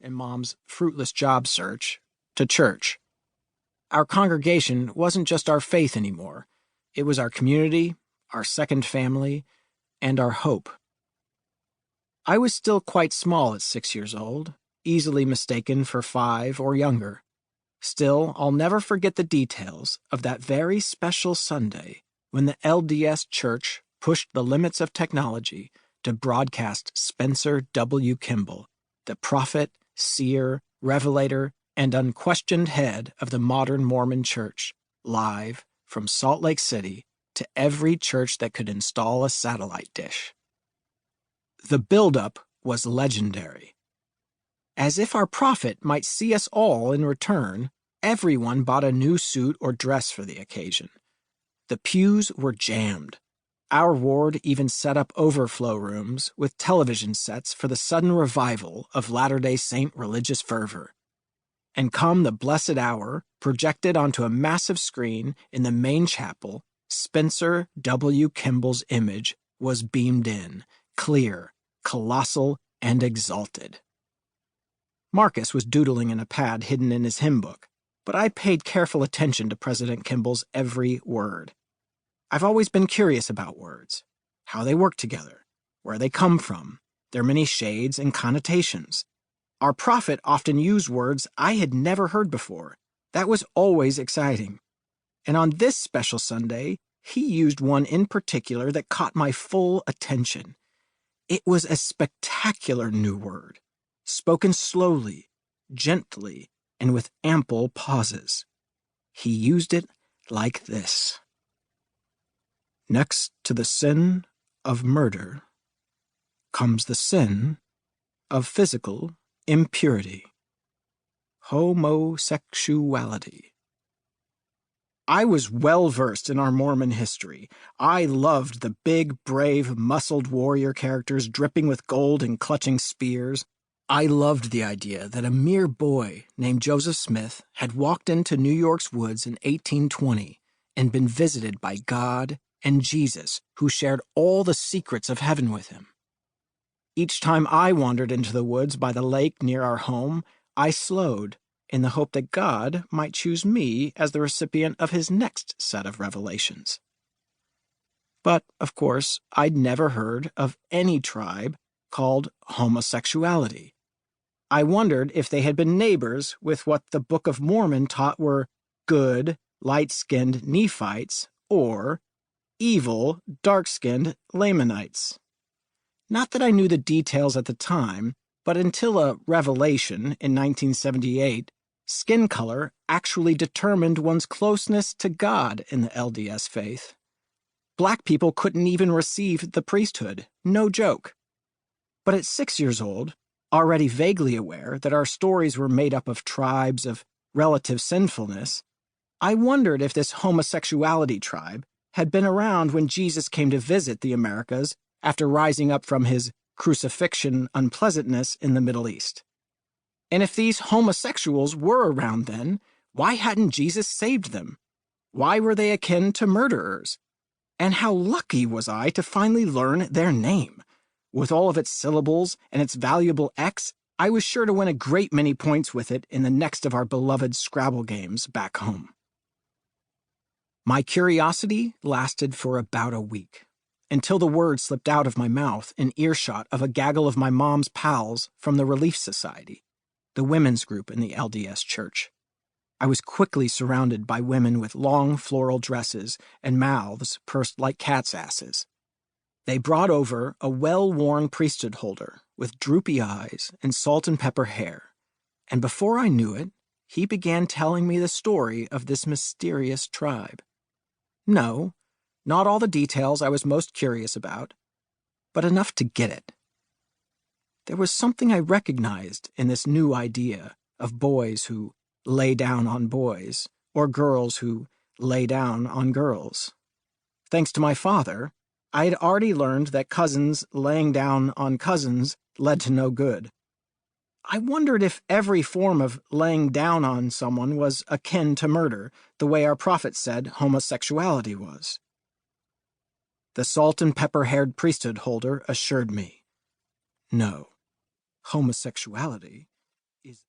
in Mom's fruitless job search to church. Our congregation wasn't just our faith anymore. It was our community, our second family, and our hope. I was still quite small at 6 years old, easily mistaken for 5 or younger. Still, I'll never forget the details of that very special Sunday when the LDS Church pushed the limits of technology to broadcast Spencer W. Kimball, the prophet, seer, revelator, and unquestioned head of the modern Mormon Church, live from Salt Lake City to every church that could install a satellite dish. The buildup was legendary. As if our prophet might see us all in return, everyone bought a new suit or dress for the occasion. The pews were jammed. Our ward even set up overflow rooms with television sets for the sudden revival of Latter-day Saint religious fervor. And come the blessed hour, projected onto a massive screen in the main chapel, Spencer W. Kimball's image was beamed in, clear, colossal, and exalted. Marcus was doodling in a pad hidden in his hymn book, but I paid careful attention to President Kimball's every word. I've always been curious about words, how they work together, where they come from, their many shades and connotations. Our prophet often used words I had never heard before. That was always exciting. And on this special Sunday, he used one in particular that caught my full attention. It was a spectacular new word, spoken slowly, gently, and with ample pauses. He used it like this. Next to the sin of murder comes the sin of physical impurity, homosexuality. I was well-versed in our Mormon history. I loved the big, brave, muscled warrior characters dripping with gold and clutching spears. I loved the idea that a mere boy named Joseph Smith had walked into New York's woods in 1820 and been visited by God and Jesus, who shared all the secrets of heaven with him. Each time I wandered into the woods by the lake near our home, I slowed in the hope that God might choose me as the recipient of his next set of revelations. But, of course, I'd never heard of any tribe called homosexuality. I wondered if they had been neighbors with what the Book of Mormon taught were good, light-skinned Nephites or evil, dark-skinned Lamanites. Not that I knew the details at the time, but until a revelation in 1978, skin color actually determined one's closeness to God in the LDS faith. Black people couldn't even receive the priesthood, no joke. But at 6 years old, already vaguely aware that our stories were made up of tribes of relative sinfulness, I wondered if this homosexuality tribe had been around when Jesus came to visit the Americas after rising up from his crucifixion unpleasantness in the Middle East. And if these homosexuals were around then, why hadn't Jesus saved them? Why were they akin to murderers? And how lucky was I to finally learn their name? With all of its syllables and its valuable X, I was sure to win a great many points with it in the next of our beloved Scrabble games back home. My curiosity lasted for about a week, until the words slipped out of my mouth in earshot of a gaggle of my mom's pals from the Relief Society, the women's group in the LDS Church. I was quickly surrounded by women with long floral dresses and mouths pursed like cats' asses. They brought over a well-worn priesthood holder with droopy eyes and salt and pepper hair, and before I knew it, he began telling me the story of this mysterious tribe. No, not all the details I was most curious about, but enough to get it. There was something I recognized in this new idea of boys who lay down on boys, or girls who lay down on girls. Thanks to my father, I had already learned that cousins laying down on cousins led to no good. I wondered if every form of laying down on someone was akin to murder, the way our prophet said homosexuality was. The salt and pepper-haired priesthood holder assured me, no, homosexuality